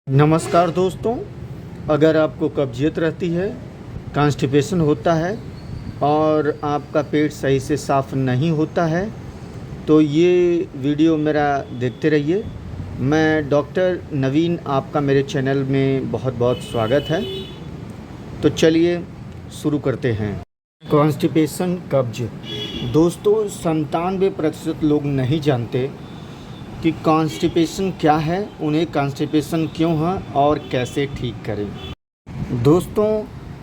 नमस्कार दोस्तों। अगर आपको कब्जियत रहती है, कॉन्स्टिपेशन होता है और आपका पेट सही से साफ़ नहीं होता है तो ये वीडियो मेरा देखते रहिए। मैं डॉक्टर नवीन, आपका मेरे चैनल में बहुत बहुत स्वागत है। तो चलिए शुरू करते हैं। कॉन्स्टिपेशन, कब्ज। दोस्तों 97% लोग नहीं जानते कि कॉन्स्टिपेशन क्या है, उन्हें कॉन्स्टिपेशन क्यों है और कैसे ठीक करें। दोस्तों,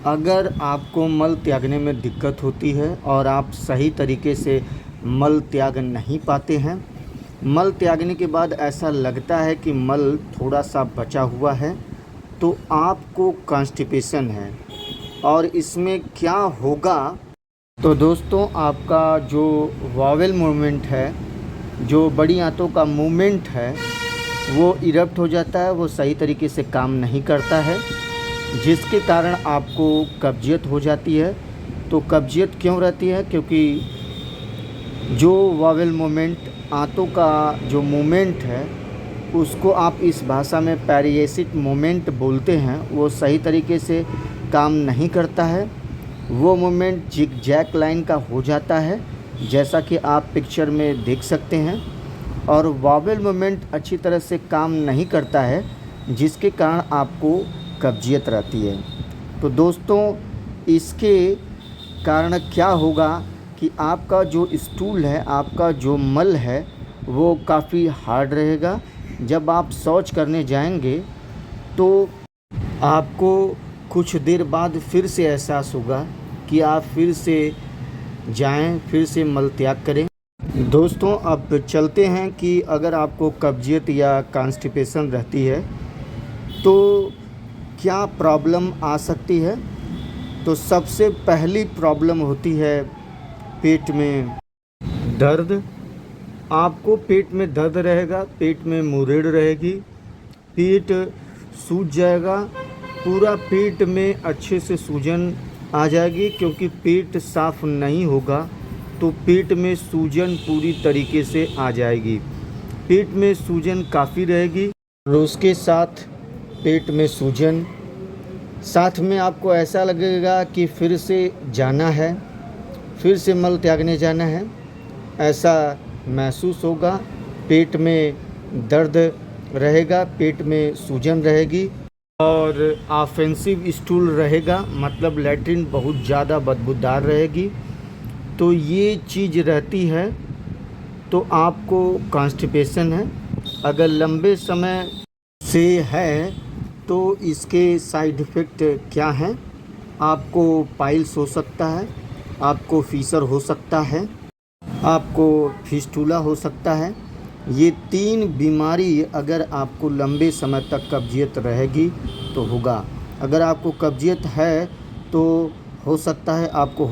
अगर आपको मल त्यागने में दिक्कत होती है और आप सही तरीके से मल त्याग नहीं पाते हैं, मल त्यागने के बाद ऐसा लगता है कि मल थोड़ा सा बचा हुआ है, तो आपको कॉन्स्टिपेशन है। और इसमें क्या होगा, तो दोस्तों आपका जो वॉवेल मूवमेंट है, जो बड़ी आंतों का मूवमेंट है, वो इरप्ट हो जाता है, वो सही तरीके से काम नहीं करता है, जिसके कारण आपको कब्जियत हो जाती है। तो कब्जियत क्यों रहती है? क्योंकि जो वॉवेल मूवमेंट, आंतों का जो मूवमेंट है, उसको आप इस भाषा में पैरिएसिक मूवमेंट बोलते हैं, वो सही तरीके से काम नहीं करता है। वो मूवमेंट जिगजैग लाइन का हो जाता है, जैसा कि आप पिक्चर में देख सकते हैं। और वॉवेल मूवमेंट अच्छी तरह से काम नहीं करता है, जिसके कारण आपको कब्जियत रहती है। तो दोस्तों इसके कारण क्या होगा कि आपका जो स्टूल है, आपका जो मल है, वो काफ़ी हार्ड रहेगा। जब आप शौच करने जाएंगे तो आपको कुछ देर बाद फिर से एहसास होगा कि आप फिर से जाएं, फिर से मल त्याग करें। दोस्तों अब चलते हैं कि अगर आपको कब्जियत या कॉन्स्टिपेशन रहती है तो क्या प्रॉब्लम आ सकती है। तो सबसे पहली प्रॉब्लम होती है पेट में दर्द। आपको पेट में दर्द रहेगा, पेट में मुरेड़ रहेगी, पेट सूज जाएगा, पूरा पेट में अच्छे से सूजन आ जाएगी। क्योंकि पेट साफ़ नहीं होगा तो पेट में सूजन पूरी तरीके से आ जाएगी। पेट में सूजन काफ़ी रहेगी और उसके साथ पेट में सूजन, साथ में आपको ऐसा लगेगा कि फिर से जाना है, फिर से मल त्यागने जाना है, ऐसा महसूस होगा। पेट में दर्द रहेगा, पेट में सूजन रहेगी और ऑफेंसिव स्टूल रहेगा, मतलब लैट्रिन बहुत ज़्यादा बदबूदार रहेगी। तो ये चीज़ रहती है तो आपको कॉन्स्टिपेशन है। अगर लंबे समय से है तो इसके साइड इफ़ेक्ट क्या हैं? आपको पाइल्स हो सकता है, आपको फीसर हो सकता है, आपको फिस्टूला हो सकता है। ये 3 बीमारी अगर आपको लंबे समय तक कब्जियत रहेगी तो होगा। अगर आपको कब्जियत है तो हो सकता है आपको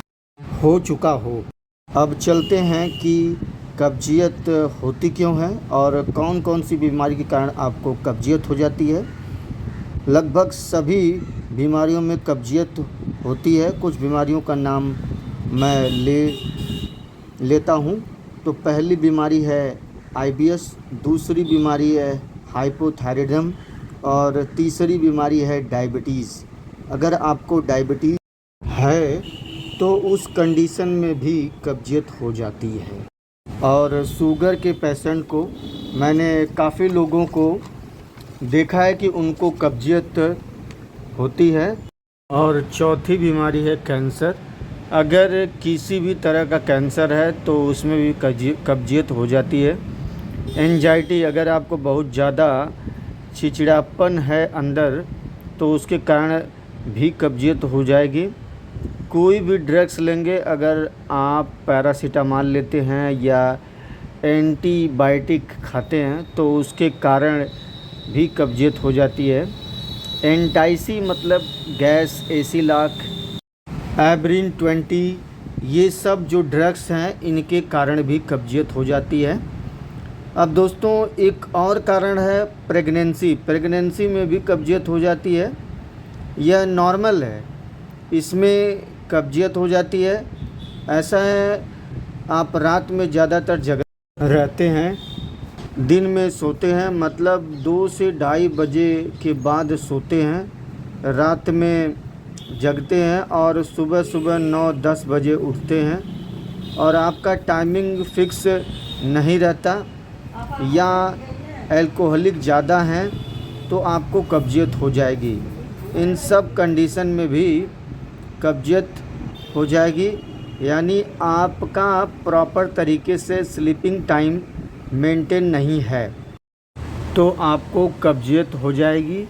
हो चुका हो। अब चलते हैं कि कब्जियत होती क्यों है और कौन कौन सी बीमारी के कारण आपको कब्जियत हो जाती है। लगभग सभी बीमारियों में कब्जियत होती है। कुछ बीमारियों का नाम मैं लेता हूँ। तो पहली बीमारी है IBS, दूसरी बीमारी है हाइपोथायराइडिज्म और तीसरी बीमारी है डायबिटीज़। अगर आपको डायबिटीज़ है तो उस कंडीशन में भी कब्जियत हो जाती है। और शुगर के पेशेंट को, मैंने काफ़ी लोगों को देखा है कि उनको कब्जियत होती है। और चौथी बीमारी है कैंसर। अगर किसी भी तरह का कैंसर है तो उसमें भी कब्जियत हो जाती है। एंजाइटी, अगर आपको बहुत ज़्यादा चिड़चिड़ापन है अंदर तो उसके कारण भी कब्जियत हो जाएगी। कोई भी ड्रग्स लेंगे, अगर आप पैरासीटामॉल लेते हैं या एंटीबायोटिक खाते हैं तो उसके कारण भी कब्जियत हो जाती है। एंटाइसी मतलब गैस, एसिलॉक, एब्रिन 20, ये सब जो ड्रग्स हैं इनके कारण भी कब्जियत हो जाती है। अब दोस्तों एक और कारण है प्रेगनेंसी। प्रेगनेंसी में भी कब्जियत हो जाती है। यह नॉर्मल है, इसमें कब्जियत हो जाती है। ऐसा है, आप रात में ज़्यादातर जगह रहते हैं दिन में सोते हैं, मतलब 2 से ढाई बजे के बाद सोते हैं, रात में जगते हैं और सुबह सुबह 9-10 बजे उठते हैं। और आपका टाइमिंग फिक्स नहीं रहता, या अल्कोहलिक ज़्यादा हैं तो आपको कब्जियत हो जाएगी। इन सब कंडीशन में भी कब्जियत हो जाएगी, यानी आपका प्रॉपर तरीके से स्लीपिंग टाइम मेंटेन नहीं है तो आपको कब्जियत हो जाएगी।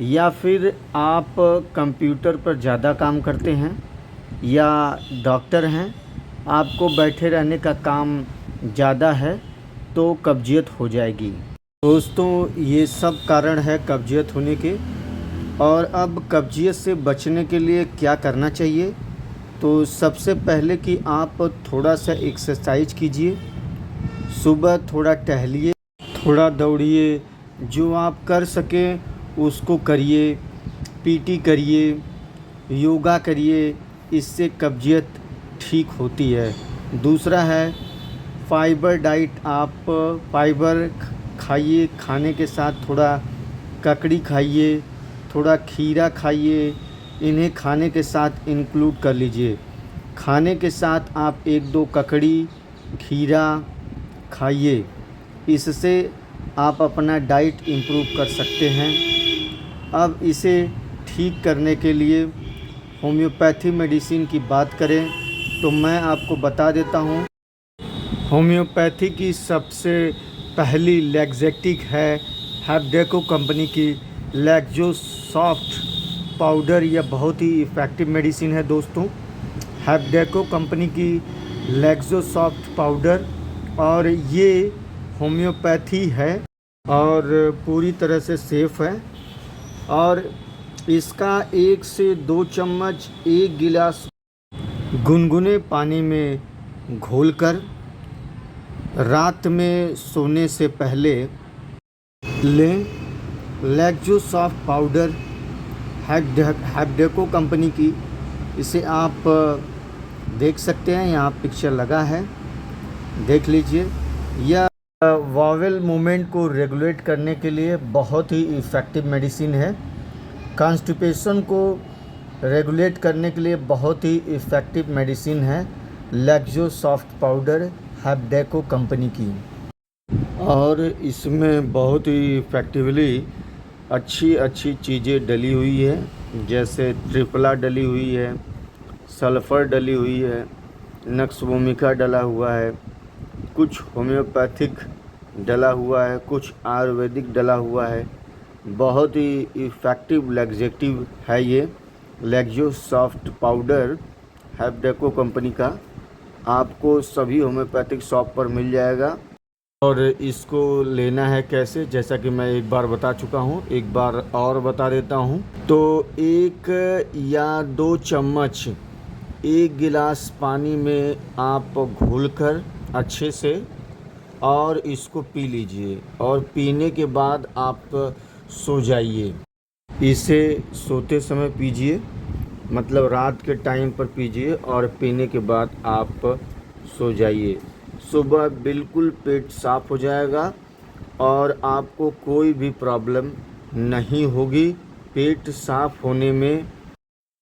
या फिर आप कंप्यूटर पर ज़्यादा काम करते हैं या डॉक्टर हैं, आपको बैठे रहने का काम ज़्यादा है तो कब्जियत हो जाएगी। दोस्तों, ये सब कारण है कब्जियत होने के। और अब कब्जियत से बचने के लिए क्या करना चाहिए? तो सबसे पहले कि आप थोड़ा सा एक्सरसाइज कीजिए, सुबह थोड़ा टहलिए, थोड़ा दौड़िए, जो आप कर सकें उसको करिए, पीटी करिए, योगा करिए, इससे कब्जियत ठीक होती है। दूसरा है फाइबर डाइट, आप फाइबर खाइए, खाने के साथ थोड़ा ककड़ी खाइए, थोड़ा खीरा खाइए, इन्हें खाने के साथ इंक्लूड कर लीजिए। खाने के साथ आप 1-2 ककड़ी, खीरा खाइए, इससे आप अपना डाइट इम्प्रूव कर सकते हैं। अब इसे ठीक करने के लिए होम्योपैथी मेडिसिन की बात करें तो मैं आपको बता देता हूँ। होम्योपैथी की सबसे पहली लैक्जेटिक है हैप्डेको कंपनी की लैक्जो सॉफ्ट पाउडर। यह बहुत ही इफ़ेक्टिव मेडिसिन है दोस्तों, हैप्डेको कंपनी की लैक्जो सॉफ्ट पाउडर। और ये होम्योपैथी है और पूरी तरह से सेफ़ है। और इसका 1 से 2 चम्मच 1 गिलास गुनगुने पानी में घोलकर रात में सोने से पहले लें। लैक्जो सॉफ्ट पाउडर हैप्डेको कंपनी की, इसे आप देख सकते हैं, यहाँ पिक्चर लगा है, देख लीजिए। यह वॉवेल मूवमेंट को रेगुलेट करने के लिए बहुत ही इफ़ेक्टिव मेडिसिन है। कॉन्स्टिपेशन को रेगुलेट करने के लिए बहुत ही इफ़ेक्टिव मेडिसिन है लैक्जो सॉफ्ट पाउडर हैप्डेको कंपनी की। और इसमें बहुत ही इफ़ेक्टिवली अच्छी चीज़ें डली हुई है, जैसे ट्रिपला डली हुई है, सल्फ़र डली हुई है, नक्स वोमिका डला हुआ है, कुछ होम्योपैथिक डला हुआ है, कुछ आयुर्वेदिक डला हुआ है। बहुत ही इफ़ेक्टिव लैक्जेटिव है ये लैक्जो सॉफ्ट पाउडर हैप्डेको कंपनी का। आपको सभी होम्योपैथिक शॉप पर मिल जाएगा। और इसको लेना है कैसे, जैसा कि मैं एक बार बता चुका हूँ, एक बार और बता देता हूँ। तो 1 या 2 चम्मच 1 गिलास पानी में आप घोलकर अच्छे से और इसको पी लीजिए, और पीने के बाद आप सो जाइए। इसे सोते समय पीजिए, मतलब रात के टाइम पर पीजिए और पीने के बाद आप सो जाइए। सुबह बिल्कुल पेट साफ़ हो जाएगा और आपको कोई भी प्रॉब्लम नहीं होगी पेट साफ़ होने में।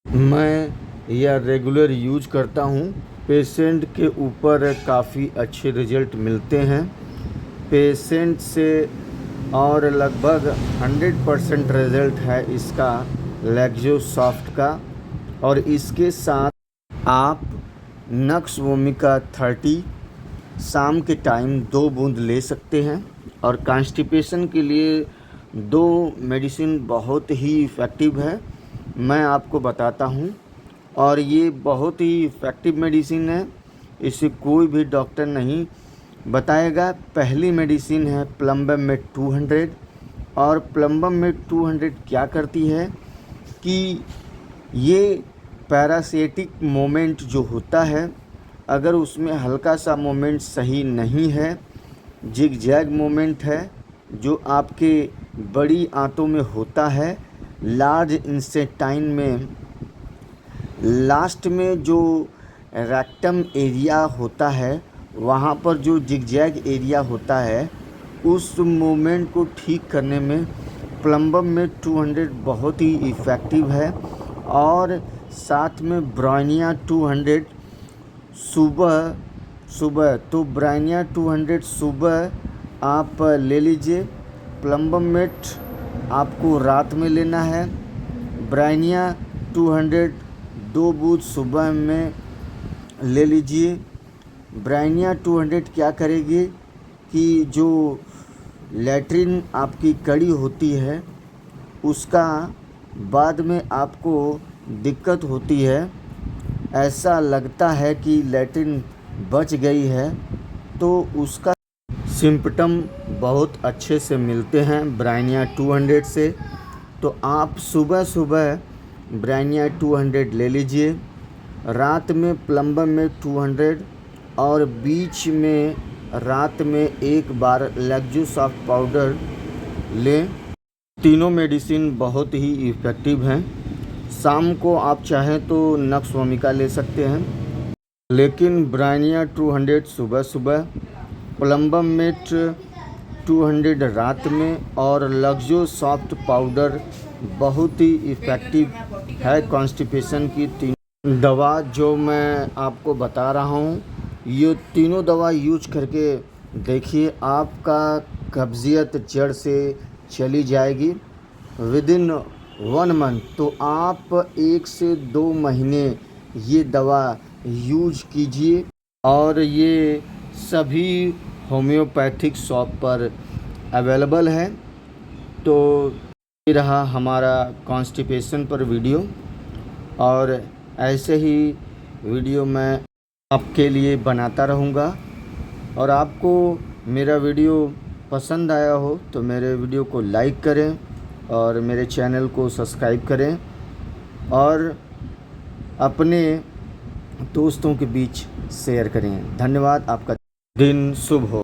मैं यह रेगुलर यूज करता हूँ, पेशेंट के ऊपर काफ़ी अच्छे रिज़ल्ट मिलते हैं पेशेंट से, और लगभग 100% रिज़ल्ट है इसका लैक्जो सॉफ्ट का। और इसके साथ आप नक्स वोमिका 30 शाम के टाइम 2 बूंद ले सकते हैं। और कॉन्स्टिपेशन के लिए 2 मेडिसिन बहुत ही इफ़ेक्टिव है, मैं आपको बताता हूँ। और ये बहुत ही इफ़ेक्टिव मेडिसिन है, इसे कोई भी डॉक्टर नहीं बताएगा। पहली मेडिसिन है प्लम्बम 200। और प्लम्बम 200 क्या करती है कि ये पैरासिटिक मोमेंट जो होता है, अगर उसमें हल्का सा मोमेंट सही नहीं है, जिगजैग मोमेंट है जो आपके बड़ी आंतों में होता है, लार्ज इंटेस्टाइन में लास्ट में जो रेक्टम एरिया होता है, वहाँ पर जो जिगजैग एरिया होता है, उस मूवमेंट को ठीक करने में प्लम्बम में 200 बहुत ही इफ़ेक्टिव है। और साथ में ब्रायनिया 200 सुबह तो ब्रायनिया 200 सुबह आप ले लीजिए। प्लम्बम मेट आपको रात में लेना है। ब्रायनिया 200 2 बूंद सुबह में ले लीजिए। ब्रायनिया 200 क्या करेगी कि जो लैट्रिन आपकी कड़ी होती है उसका बाद में आपको दिक्कत होती है, ऐसा लगता है कि लैट्रिन बच गई है, तो उसका सिम्पटम बहुत अच्छे से मिलते हैं ब्रायनिया 200 से। तो आप सुबह सुबह ब्रायनिया 200 ले लीजिए, रात में प्लम्बम में 200 और बीच में रात में एक बार लैक्टोसॉफ्ट पाउडर लें। तीनों मेडिसिन बहुत ही इफ़ेक्टिव हैं। शाम को आप चाहें तो नक्स वोमिका ले सकते हैं, लेकिन ब्रायनिया 200 सुबह सुबह, प्लम्बम मेट 200 रात में और लैक्टोसॉफ्ट पाउडर बहुत ही इफ़ेक्टिव है कॉन्स्टिपेशन की। तीन दवा जो मैं आपको बता रहा हूँ, ये तीनों दवा यूज करके देखिए, आपका कब्ज़ियत जड़ से चली जाएगी विदिन 1 मंथ। तो आप 1 से 2 महीने ये दवा यूज कीजिए और ये सभी होम्योपैथिक शॉप पर अवेलेबल है। तो ये रहा हमारा कॉन्स्टिपेशन पर वीडियो, और ऐसे ही वीडियो मैं आपके लिए बनाता रहूँगा। और आपको मेरा वीडियो पसंद आया हो तो मेरे वीडियो को लाइक करें और मेरे चैनल को सब्सक्राइब करें और अपने दोस्तों के बीच शेयर करें। धन्यवाद। आपका दिन शुभ हो।